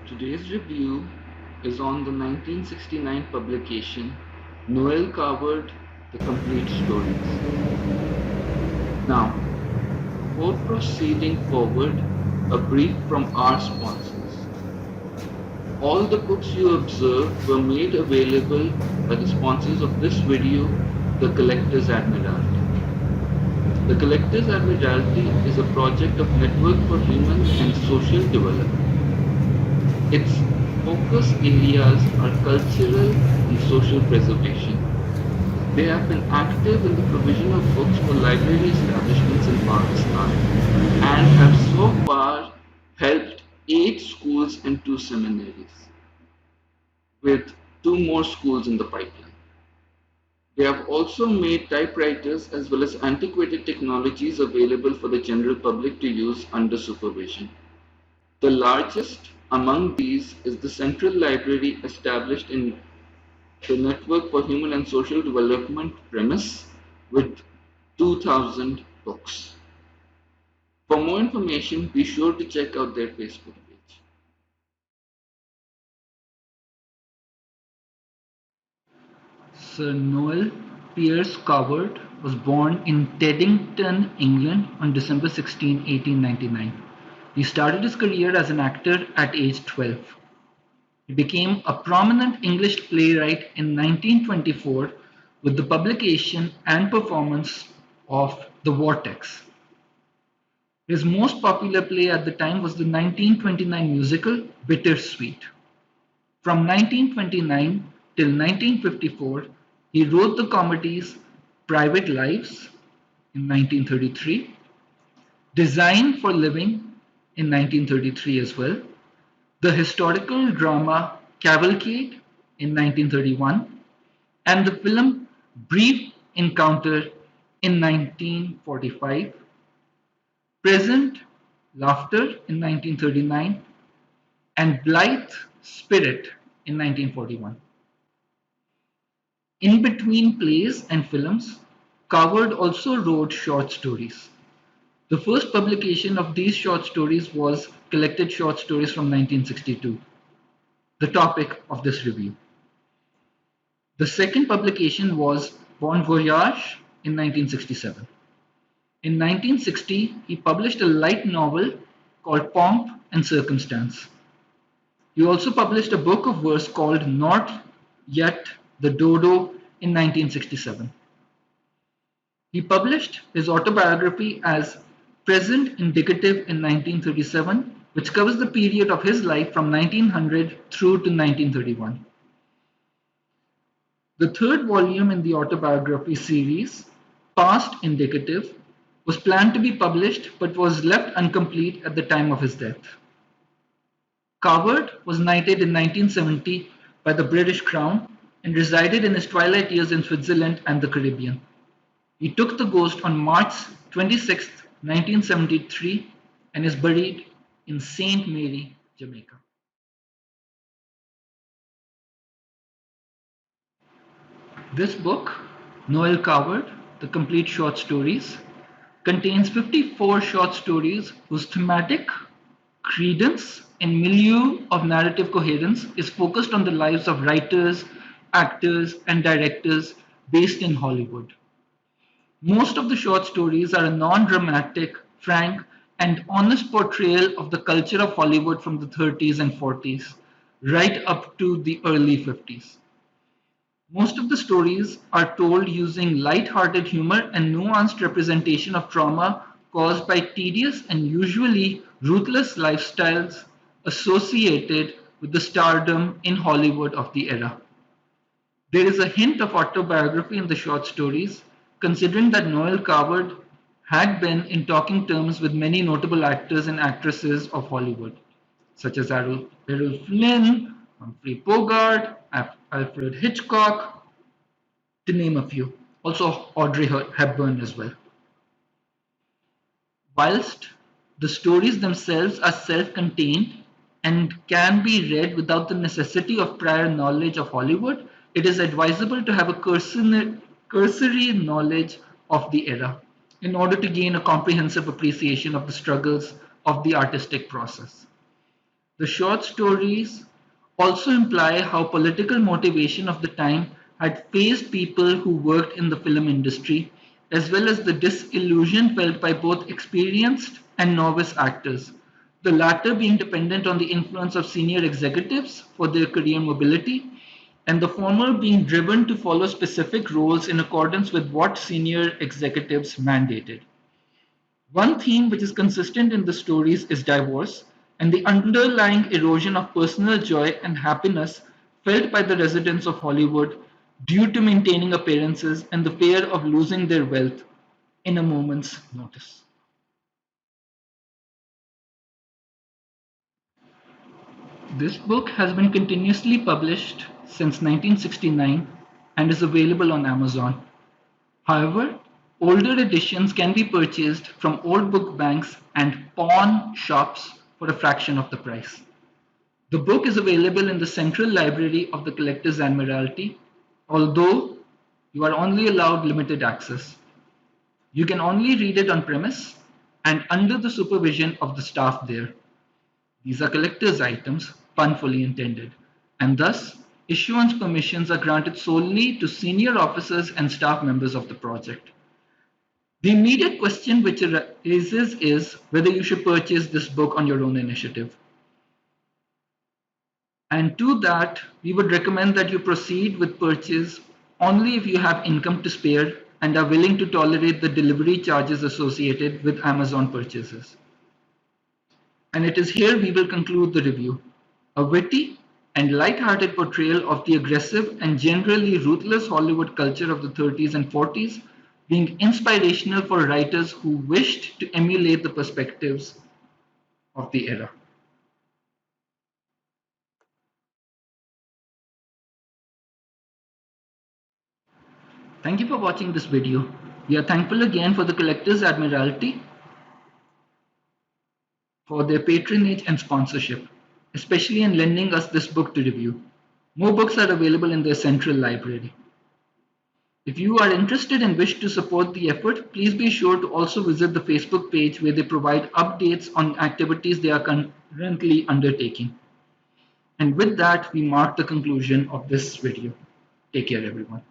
Today's review is on the 1969 publication Noel covered the complete stories. Now, before proceeding forward, a brief from our sponsors. All the books you observe were made available by the sponsors of this video, the Collectors Admiralty. The Collectors Admiralty is a project of Network for Human and Social Development. Its focus areas are cultural and social preservation. They have been active in the provision of books for library establishments in Pakistan and have so far helped 8 schools and 2 seminaries, with 2 more schools in the pipeline. They have also made typewriters as well as antiquated technologies available for the general public to use under supervision. The largest among these is the Central Library established in the Network for Human and Social Development premise with 2,000 books. For more information, be sure to check out their Facebook page. Sir Noel Pierce Coward was born in Teddington, England on December 16, 1899. He started his career as an actor at age 12. He became a prominent English playwright in 1924 with the publication and performance of The Vortex. His most popular play at the time was the 1929 musical Bittersweet. From 1929 till 1954, he wrote the comedies Private Lives in 1933, Design for Living in 1933 as well, the historical drama Cavalcade in 1931, and the film Brief Encounter in 1945, Present Laughter in 1939, and Blithe Spirit in 1941. In between plays and films, Coward also wrote short stories. The first publication of these short stories was Collected Short Stories from 1962, the topic of this review. The second publication was Bon Voyage in 1967. In 1960, he published a light novel called Pomp and Circumstance. He also published a book of verse called Not Yet the Dodo in 1967. He published his autobiography as Present Indicative in 1937, which covers the period of his life from 1900 through to 1931. The third volume in the autobiography series, Past Indicative, was planned to be published but was left incomplete at the time of his death. Coward was knighted in 1970 by the British Crown and resided in his twilight years in Switzerland and the Caribbean. He took the ghost on March 26, 1973 and is buried in Saint Mary, Jamaica. This book, Noel Coward, The Complete Short Stories, contains 54 short stories whose thematic, credence, and milieu of narrative coherence is focused on the lives of writers, actors, and directors based in Hollywood. Most of the short stories are a non-dramatic, frank, and honest portrayal of the culture of Hollywood from the 30s and 40s, right up to the early 50s. Most of the stories are told using light-hearted humor and nuanced representation of trauma caused by tedious and usually ruthless lifestyles associated with the stardom in Hollywood of the era. There is a hint of autobiography in the short stories, considering that Noel Coward had been in talking terms with many notable actors and actresses of Hollywood, such as Errol Flynn, Humphrey Bogart, Alfred Hitchcock, to name a few. Also Audrey Hepburn as well. Whilst the stories themselves are self-contained and can be read without the necessity of prior knowledge of Hollywood, it is advisable to have a cursory knowledge of the era in order to gain a comprehensive appreciation of the struggles of the artistic process. The short stories also imply how political motivation of the time had faced people who worked in the film industry, as well as the disillusion felt by both experienced and novice actors, the latter being dependent on the influence of senior executives for their career mobility, and the former being driven to follow specific roles in accordance with what senior executives mandated. One theme which is consistent in the stories is divorce and the underlying erosion of personal joy and happiness felt by the residents of Hollywood due to maintaining appearances and the fear of losing their wealth in a moment's notice. This book has been continuously published since 1969 and is available on Amazon. However, older editions can be purchased from old book banks and pawn shops for a fraction of the price. The book is available in the Central Library of the Collectors Admiralty, although you are only allowed limited access. You can only read it on premise and under the supervision of the staff there. These are collector's items, pun fully intended, and thus issuance permissions are granted solely to senior officers and staff members of the project. The immediate question which arises is whether you should purchase this book on your own initiative. And to that, we would recommend that you proceed with purchase only if you have income to spare and are willing to tolerate the delivery charges associated with Amazon purchases. And it is here we will conclude the review. A witty and light-hearted portrayal of the aggressive and generally ruthless Hollywood culture of the 30s and 40s, being inspirational for writers who wished to emulate the perspectives of the era. Thank you for watching this video. We are thankful again for the Collectors Admiralty for their patronage and sponsorship, especially in lending us this book to review. More books are available in their central library. If you are interested and wish to support the effort, please be sure to also visit the Facebook page where they provide updates on activities they are currently undertaking. And with that, we mark the conclusion of this video. Take care, everyone.